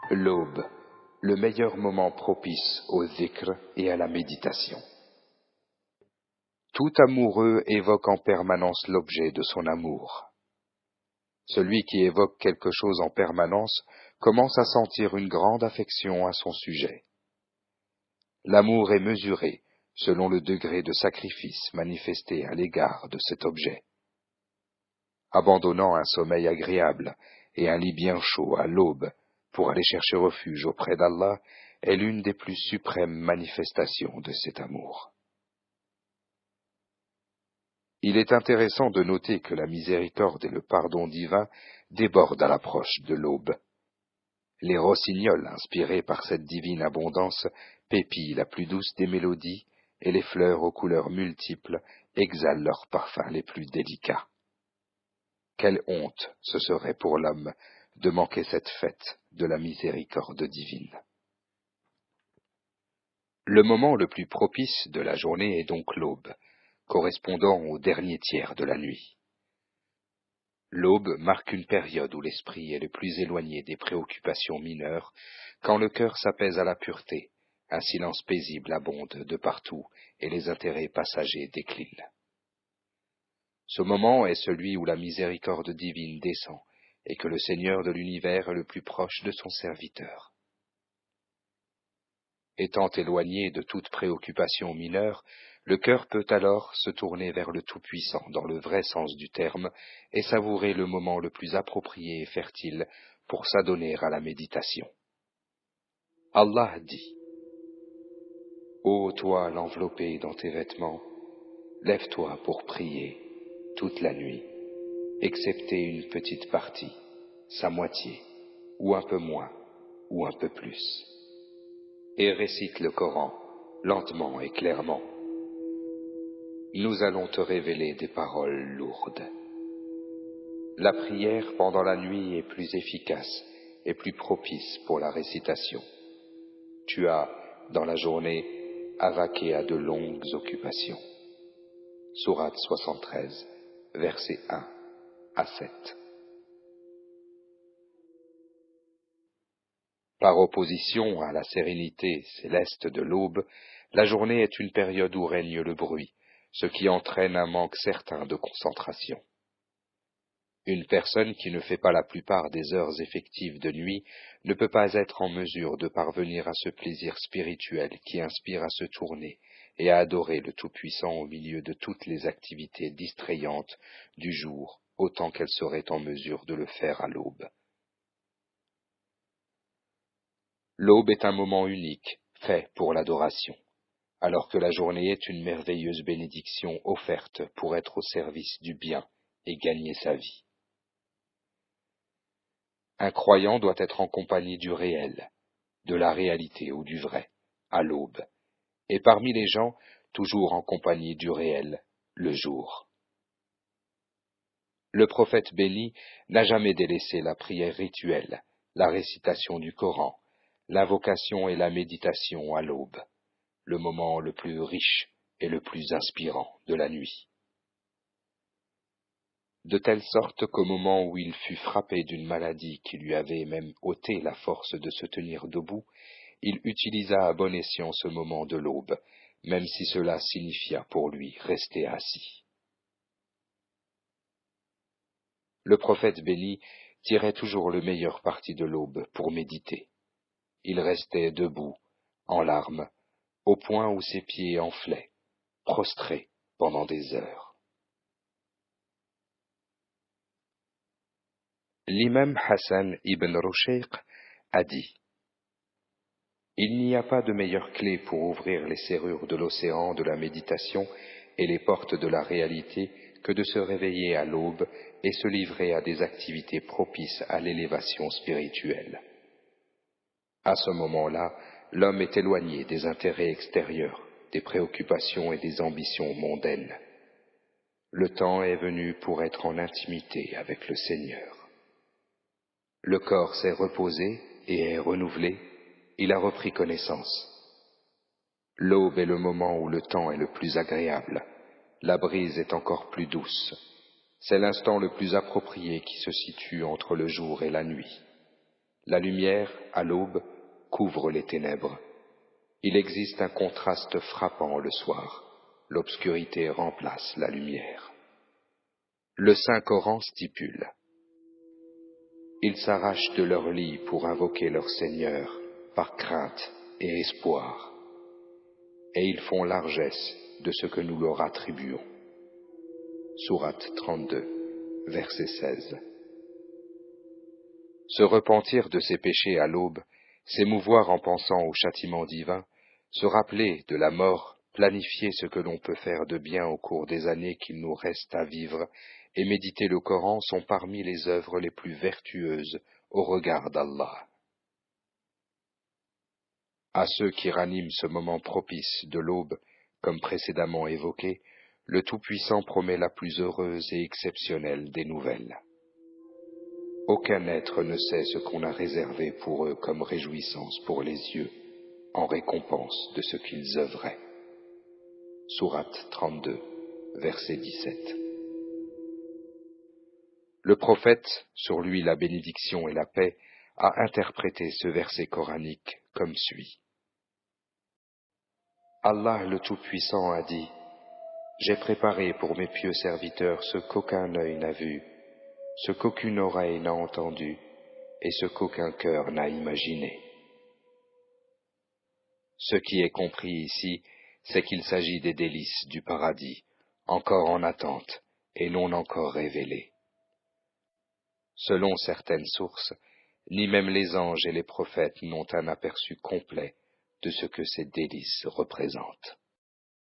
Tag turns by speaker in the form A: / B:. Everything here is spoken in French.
A: L'aube, le meilleur moment propice au dhikr et à la méditation. Tout amoureux évoque en permanence l'objet de son amour. Celui qui évoque quelque chose en permanence commence à sentir une grande affection à son sujet. L'amour est mesuré selon le degré de sacrifice manifesté à l'égard de cet objet. Abandonnant un sommeil agréable et un lit bien chaud à l'aube pour aller chercher refuge auprès d'Allah est l'une des plus suprêmes manifestations de cet amour. Il est intéressant de noter que la miséricorde et le pardon divin débordent à l'approche de l'aube. Les rossignols, inspirés par cette divine abondance, pépillent la plus douce des mélodies, et les fleurs aux couleurs multiples exhalent leurs parfums les plus délicats. Quelle honte ce serait pour l'homme de manquer cette fête de la miséricorde divine. Le moment le plus propice de la journée est donc l'aube, correspondant au dernier tiers de la nuit. L'aube marque une période où l'esprit est le plus éloigné des préoccupations mineures, quand le cœur s'apaise à la pureté, un silence paisible abonde de partout et les intérêts passagers déclinent. Ce moment est celui où la miséricorde divine descend et que le Seigneur de l'univers est le plus proche de son serviteur. Étant éloigné de toute préoccupation mineure, le cœur peut alors se tourner vers le Tout-Puissant dans le vrai sens du terme et savourer le moment le plus approprié et fertile pour s'adonner à la méditation. Allah dit : Ô toi l'enveloppé dans tes vêtements, lève-toi pour prier toute la nuit, excepté une petite partie, sa moitié, ou un peu moins, ou un peu plus. Et récite le Coran, lentement et clairement. Nous allons te révéler des paroles lourdes. La prière pendant la nuit est plus efficace et plus propice pour la récitation. Tu as, dans la journée, à vaquer à de longues occupations. Sourate 73, versets 1 à 7. Par opposition à la sérénité céleste de l'aube, la journée est une période où règne le bruit, ce qui entraîne un manque certain de concentration. Une personne qui ne fait pas la plupart des heures effectives de nuit ne peut pas être en mesure de parvenir à ce plaisir spirituel qui inspire à se tourner et à adorer le Tout-Puissant au milieu de toutes les activités distrayantes du jour, autant qu'elle serait en mesure de le faire à l'aube. L'aube est un moment unique, fait pour l'adoration, alors que la journée est une merveilleuse bénédiction offerte pour être au service du bien et gagner sa vie. Un croyant doit être en compagnie du réel, de la réalité ou du vrai, à l'aube, et parmi les gens, toujours en compagnie du réel, le jour. Le prophète béni n'a jamais délaissé la prière rituelle, la récitation du Coran, l'invocation et la méditation à l'aube, le moment le plus riche et le plus inspirant de la nuit. De telle sorte qu'au moment où il fut frappé d'une maladie qui lui avait même ôté la force de se tenir debout, il utilisa à bon escient ce moment de l'aube, même si cela signifia pour lui rester assis. Le prophète béni tirait toujours le meilleur parti de l'aube pour méditer. Il restait debout, en larmes, au point où ses pieds enflaient, prostrés pendant des heures. L'imam Hassan ibn Rushayq a dit : Il n'y a pas de meilleure clé pour ouvrir les serrures de l'océan de la méditation et les portes de la réalité que de se réveiller à l'aube et se livrer à des activités propices à l'élévation spirituelle. À ce moment-là, l'homme est éloigné des intérêts extérieurs, des préoccupations et des ambitions mondaines. Le temps est venu pour être en intimité avec le Seigneur. Le corps s'est reposé et est renouvelé, il a repris connaissance. L'aube est le moment où le temps est le plus agréable, la brise est encore plus douce. C'est l'instant le plus approprié qui se situe entre le jour et la nuit. La lumière, à l'aube, couvre les ténèbres. Il existe un contraste frappant le soir. L'obscurité remplace la lumière. Le Saint-Coran stipule: ils s'arrachent de leur lit pour invoquer leur Seigneur par crainte et espoir, et ils font largesse de ce que nous leur attribuons. Sourate 32, verset 16. Se repentir de ses péchés à l'aube, s'émouvoir en pensant au châtiment divin, se rappeler de la mort, planifier ce que l'on peut faire de bien au cours des années qu'il nous reste à vivre, et méditer le Coran sont parmi les œuvres les plus vertueuses au regard d'Allah. À ceux qui raniment ce moment propice de l'aube, comme précédemment évoqué, le Tout-Puissant promet la plus heureuse et exceptionnelle des nouvelles. Aucun être ne sait ce qu'on a réservé pour eux comme réjouissance pour les yeux, en récompense de ce qu'ils œuvraient. Sourate 32, verset 17. Le prophète, sur lui la bénédiction et la paix, a interprété ce verset coranique comme suit. Allah le Tout-Puissant a dit: j'ai préparé pour mes pieux serviteurs ce qu'aucun œil n'a vu, ce qu'aucune oreille n'a entendu et ce qu'aucun cœur n'a imaginé. Ce qui est compris ici, c'est qu'il s'agit des délices du paradis, encore en attente et non encore révélées. Selon certaines sources, ni même les anges et les prophètes n'ont un aperçu complet de ce que ces délices représentent.